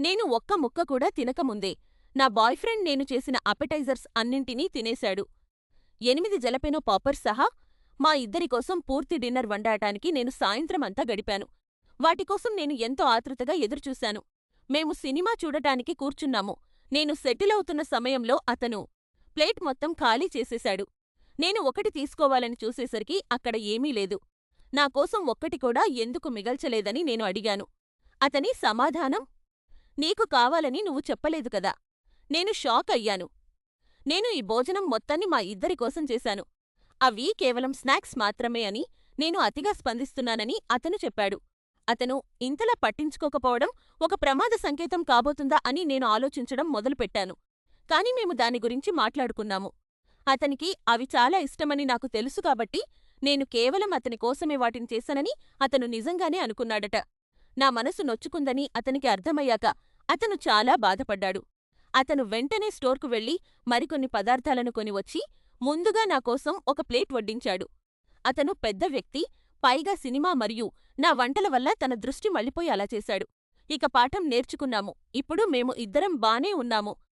నేను ఒక్క ముక్క కూడా తినకముందే నా బాయ్ ఫ్రెండ్ నేను చేసిన అపెటైజర్స్ అన్నింటినీ తినేశాడు. 8 జలపెనో పాపర్స్ సహా మా ఇద్దరికోసం పూర్తి డిన్నర్ వండటానికి నేను సాయంత్రమంతా గడిపాను. వాటికోసం నేను ఎంతో ఆతృతగా ఎదురుచూశాను. మేము సినిమా చూడటానికి కూర్చున్నాము. నేను సెటిలవుతున్న సమయంలో అతను ప్లేట్ మొత్తం ఖాళీ చేసేశాడు. నేను ఒకటి తీసుకోవాలని చూసేసరికి అక్కడ ఏమీ లేదు. నాకోసం ఒక్కటి కూడా ఎందుకు మిగల్చలేదని నేను అడిగాను. అతని సమాధానం, నీకు కావాలని నువ్వు చెప్పలేదు కదా. నేను షాక్ అయ్యాను. నేను ఈ భోజనం మొత్తాన్ని మా ఇద్దరి కోసం చేశాను. అవి కేవలం స్నాక్స్ మాత్రమే అని నేను అతిగా స్పందిస్తున్నానని అతను చెప్పాడు. అతను ఇంతలా పట్టించుకోకపోవడం ఒక ప్రమాద సంకేతం కాబోతుందా అని నేను ఆలోచించడం మొదలుపెట్టాను. కాని మేము దాని గురించి మాట్లాడుకున్నాము. అతనికి అవి చాలా ఇష్టమని నాకు తెలుసు కాబట్టి నేను కేవలం అతని కోసమే వాటిని చేశానని అతను నిజంగానే అనుకున్నాడట. నా మనసు నొచ్చుకుందని అతనికి అర్థమయ్యాక అతను చాలా బాధపడ్డాడు. అతను వెంటనే స్టోర్కు వెళ్ళి మరికొన్ని పదార్థాలను కొనివచ్చి ముందుగా నాకోసం ఒక ప్లేట్ వడ్డించాడు. అతను పెద్ద వ్యక్తి, పైగా సినిమా మరియు నా వంటల వల్ల తన దృష్టి మళ్ళిపోయి అలా చేశాడు. ఇక పాఠం నేర్చుకున్నాము. ఇప్పుడు మేము ఇద్దరం బానే ఉన్నాము.